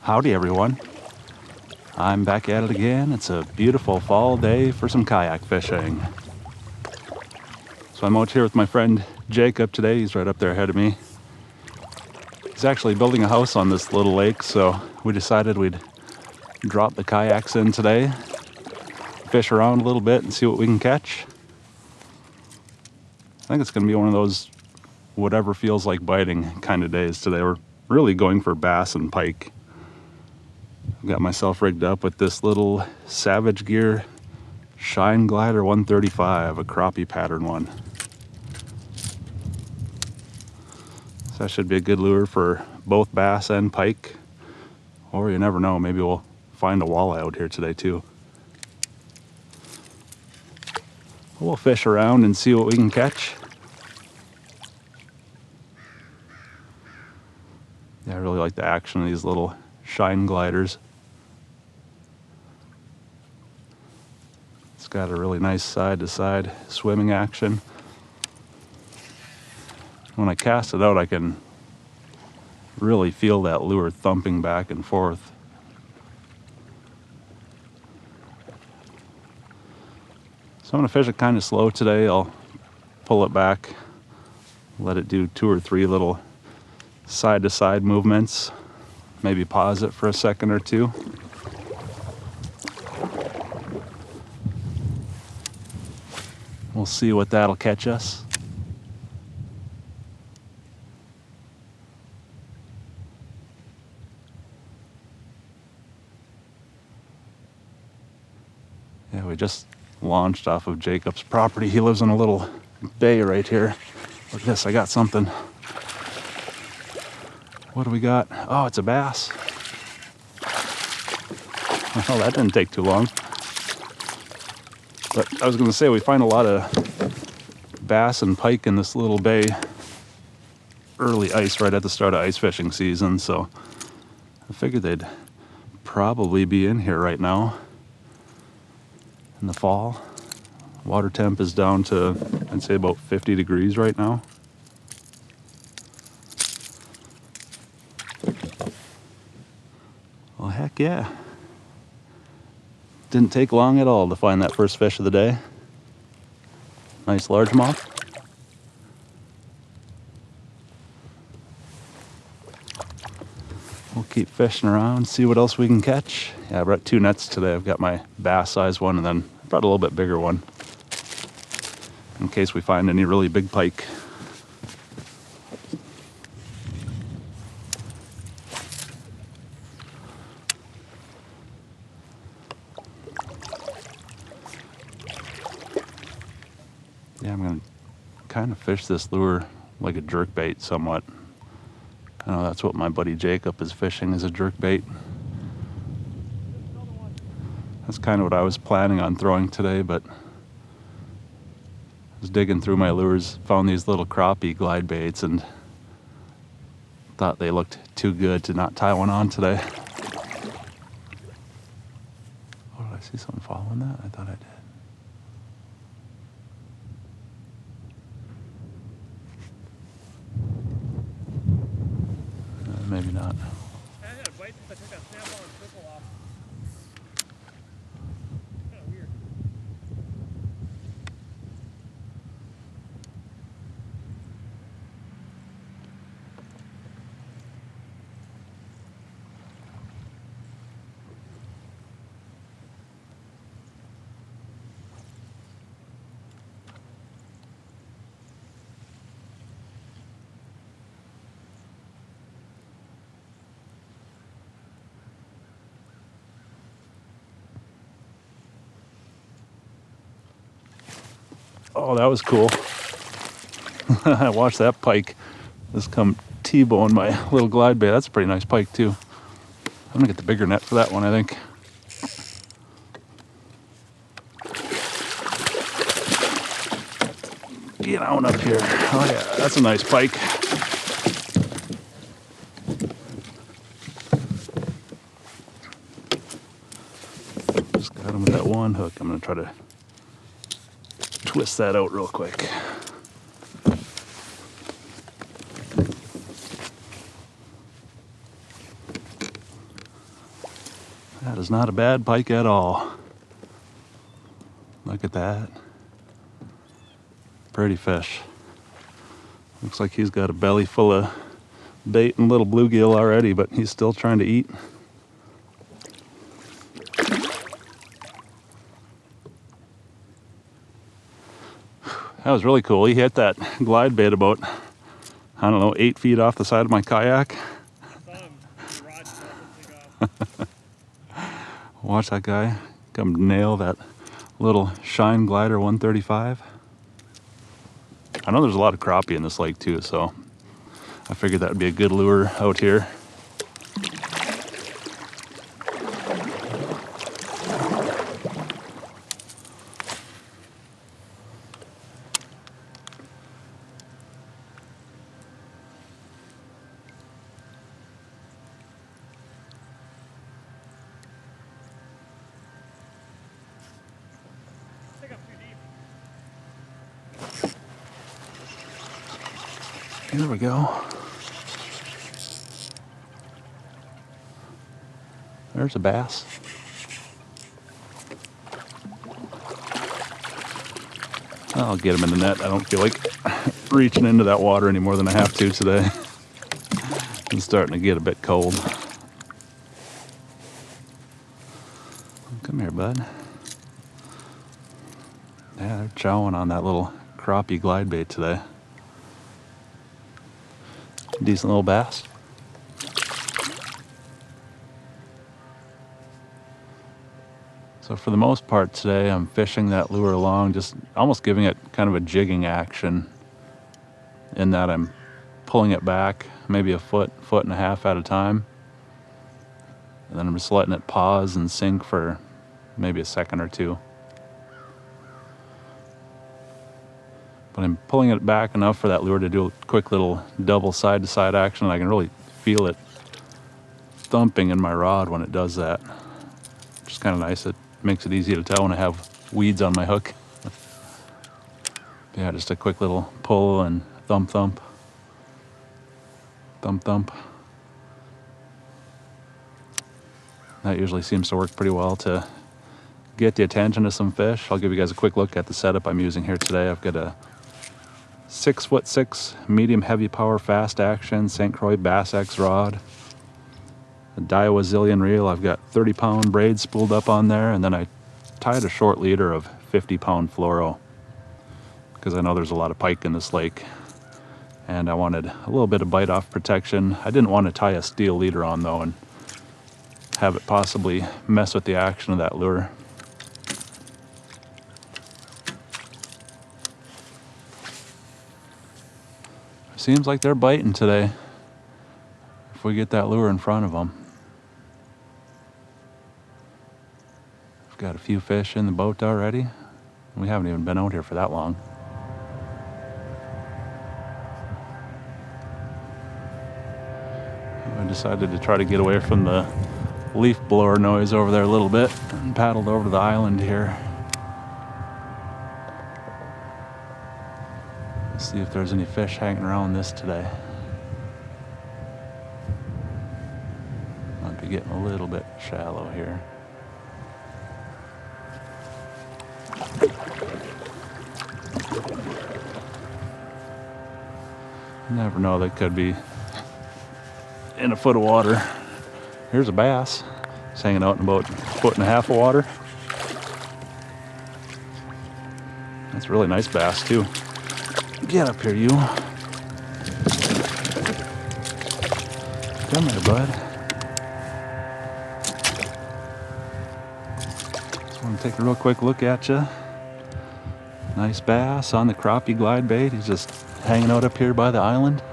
Howdy everyone. I'm back at it again. It's a beautiful fall day for some kayak fishing. So I'm out here with my friend Jacob today. He's right up there ahead of me. He's actually building a house on this little lake, so we decided we'd drop the kayaks in today, fish around a little bit and see what we can catch. I think it's going to be one of those whatever feels like biting kind of days today. We're really going for bass and pike. I've got myself rigged up with this little Savage Gear Shine Glider 135, a crappie pattern one. So that should be a good lure for both bass and pike. Or you never know, maybe we'll find a walleye out here today too. We'll fish around and see what we can catch. Yeah, I really like the action of these little Shine Gliders. It's got a really nice side-to-side swimming action. When I cast it out, I can really feel that lure thumping back and forth. So I'm going to fish it kind of slow today. I'll pull it back, let it do 2 or 3 little side-to-side movements, maybe pause it for a second or two. We'll see what that'll catch us. Yeah, we just launched off of Jacob's property. He lives in a little bay right here. Look at this, I got something. What do we got? Oh, it's a bass. Well, that didn't take too long. But I was going to say, we find a lot of bass and pike in this little bay. Early ice right at the start of ice fishing season, so I figured they'd probably be in here right now in the fall. Water temp is down to, I'd say, about 50 degrees right now. Well, heck yeah. Didn't take long at all to find that first fish of the day. Nice largemouth. We'll keep fishing around, see what else we can catch. Yeah, I brought 2 nets today. I've got my bass size one and then I brought a little bit bigger one in case we find any really big pike. Yeah, I'm going to kind of fish this lure like a jerkbait somewhat. I know that's what my buddy Jacob is fishing, is a jerkbait. That's kind of what I was planning on throwing today, but I was digging through my lures, found these little crappie glide baits and thought they looked too good to not tie one on today. Oh, did I see something following that? I thought I did. Maybe not. I got a bite since I took that snap-on circle off. Kind of weird. Oh, that was cool. I watched that pike just come T-bone my little glide bait. That's a pretty nice pike too. I'm gonna get the bigger net for that one, I think. Get on up here. Oh yeah, that's a nice pike. Just got him with that one hook. I'm gonna try to twist that out real quick. That is not a bad pike at all. Look at that. Pretty fish. Looks like he's got a belly full of bait and little bluegill already, but he's still trying to eat. That was really cool. He hit that glide bait about, I don't know, 8 feet off the side of my kayak. I saw him. The rod fell and take off. Watch that guy come nail that little Shine Glider 135. I know there's a lot of crappie in this lake too, so I figured that would be a good lure out here. I think I'm too deep. Here we go. There's a bass. I'll get him in the net. I don't feel like reaching into that water any more than I have to today. It's starting to get a bit cold. Come here, bud. Yeah, they're chowing on that little crappie glide bait today. Decent little bass. So for the most part today, I'm fishing that lure along, just almost giving it kind of a jigging action in that I'm pulling it back maybe a foot, foot and a half at a time. And then I'm just letting it pause and sink for maybe a second or two. But I'm pulling it back enough for that lure to do a quick little double side-to-side action. I can really feel it thumping in my rod when it does that. Which is kind of nice. It makes it easy to tell when I have weeds on my hook. Yeah, just a quick little pull and thump, thump. Thump, thump. That usually seems to work pretty well to get the attention of some fish. I'll give you guys a quick look at the setup I'm using here today. I've got a 6'6" medium heavy power fast action St. Croix Bass X rod, a Daiwa Zillion reel. I've got 30-pound braid spooled up on there, and then I tied a short leader of 50-pound fluoro because I know there's a lot of pike in this lake, and I wanted a little bit of bite off protection. I didn't want to tie a steel leader on though and have it possibly mess with the action of that lure. Seems like they're biting today if we get that lure in front of them. We've got a few fish in the boat already. We haven't even been out here for that long. I decided to try to get away from the leaf blower noise over there a little bit and paddled over to the island here. See if there's any fish hanging around this today. Might be getting a little bit shallow here. You never know, they could be in a foot of water. Here's a bass. It's hanging out in about a foot and a half of water. That's a really nice bass too. Get up here, you. Come here, bud. Just want to take a real quick look at you. Nice bass on the crappie glide bait. He's just hanging out up here by the island.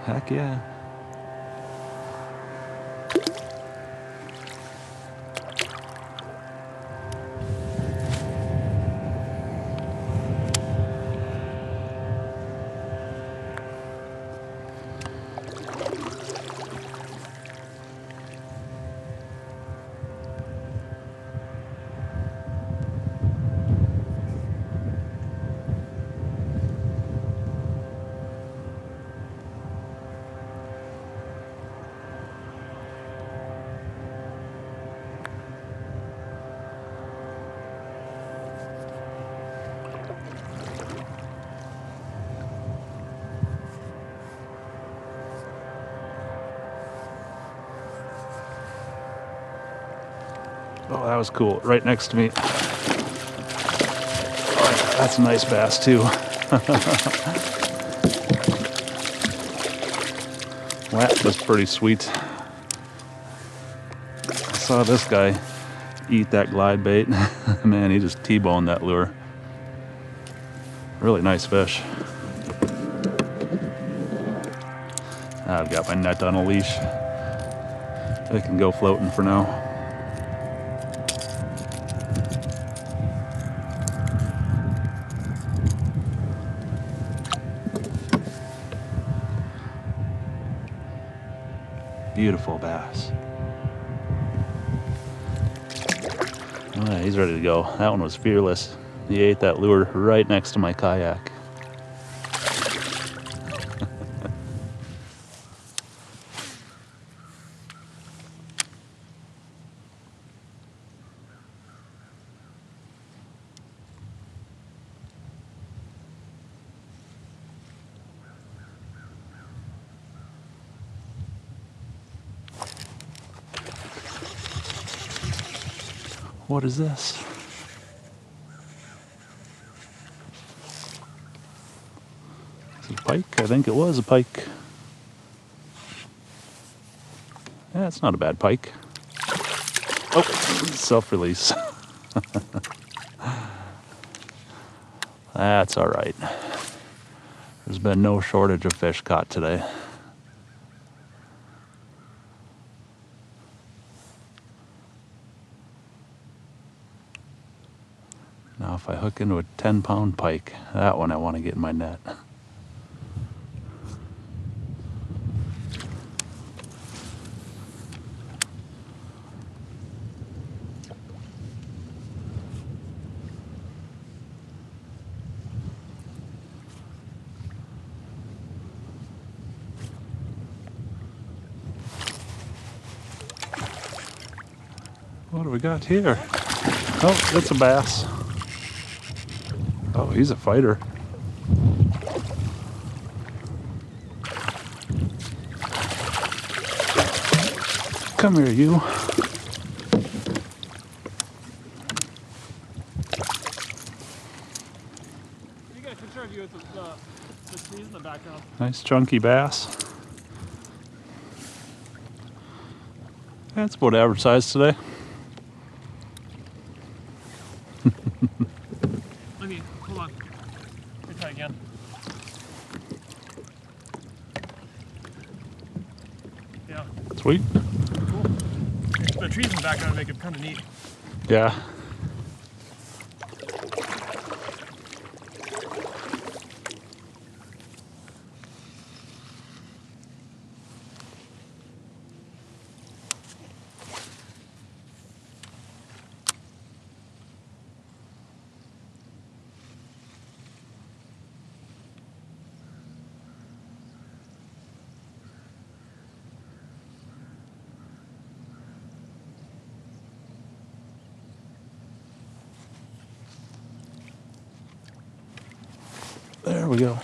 Heck yeah. Oh, that was cool. Right next to me. Oh, yeah, that's a nice bass too. That was pretty sweet. I saw this guy eat that glide bait. Man, he just T-boned that lure. Really nice fish. I've got my net on a leash. It can go floating for now. Beautiful bass. Oh, yeah, he's ready to go. That one was fearless. He ate that lure right next to my kayak. What is this? Is it a pike? I think it was a pike. Yeah, it's not a bad pike. Oh, self-release. That's all right. There's been no shortage of fish caught today. Now if I hook into a 10-pound pike, that one I want to get in my net. What do we got here? Oh, it's a bass. Oh, he's a fighter. Come here, you. You got a picture of you with the trees in the background. Nice chunky bass. That's about average size today. Let me, hold on. Let me try again. Yeah, Sweet. cool. The trees in the background make it kind of neat. Yeah. There we go.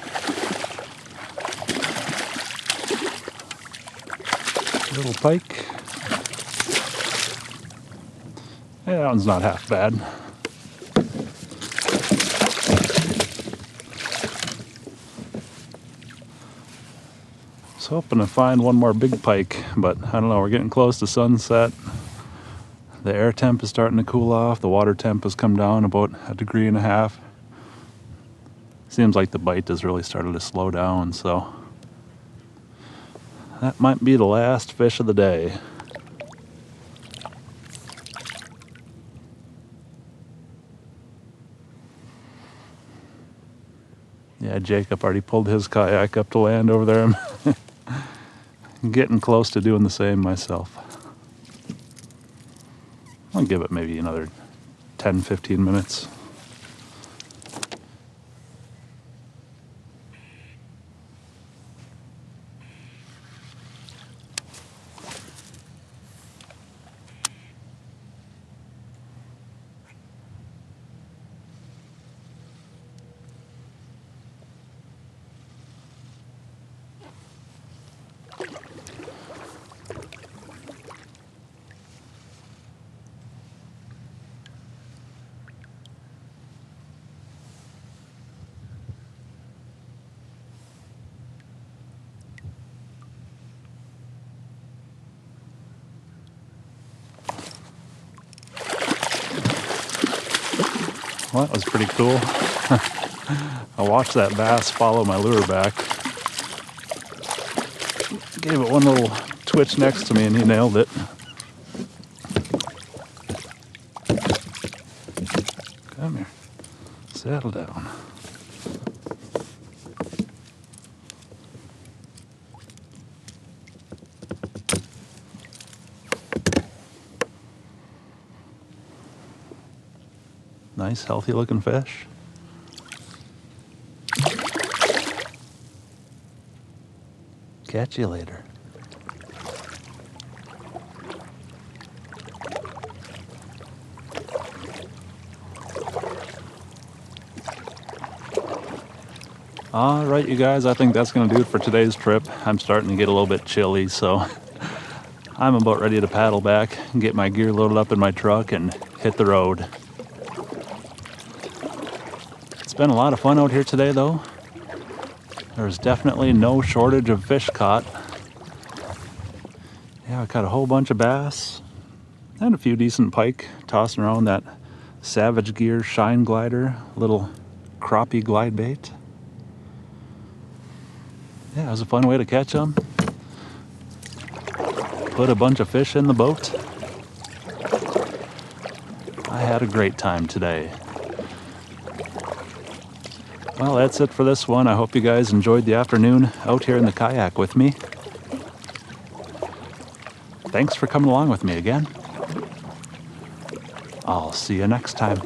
Little pike. Yeah, that one's not half bad. I was hoping to find one more big pike, but I don't know, we're getting close to sunset. The air temp is starting to cool off. The water temp has come down about 1.5 degrees. Seems like the bite has really started to slow down, so that might be the last fish of the day. Yeah, Jacob already pulled his kayak up to land over there. I'm getting close to doing the same myself. I'll give it maybe another 10-15 minutes. Well, that was pretty cool. I watched that bass follow my lure back. Gave it one little twitch next to me and he nailed it. Come here. Settle down. Nice, healthy looking fish. Catch you later. All right, you guys, I think that's going to do it for today's trip. I'm starting to get a little bit chilly, so I'm about ready to paddle back and get my gear loaded up in my truck and hit the road. It's been a lot of fun out here today, though. There's definitely no shortage of fish caught. Yeah, I caught a whole bunch of bass and a few decent pike tossing around that Savage Gear Shine Glider, little crappie glide bait. Yeah, it was a fun way to catch them. Put a bunch of fish in the boat. I had a great time today. Well, that's it for this one. I hope you guys enjoyed the afternoon out here in the kayak with me. Thanks for coming along with me again. I'll see you next time.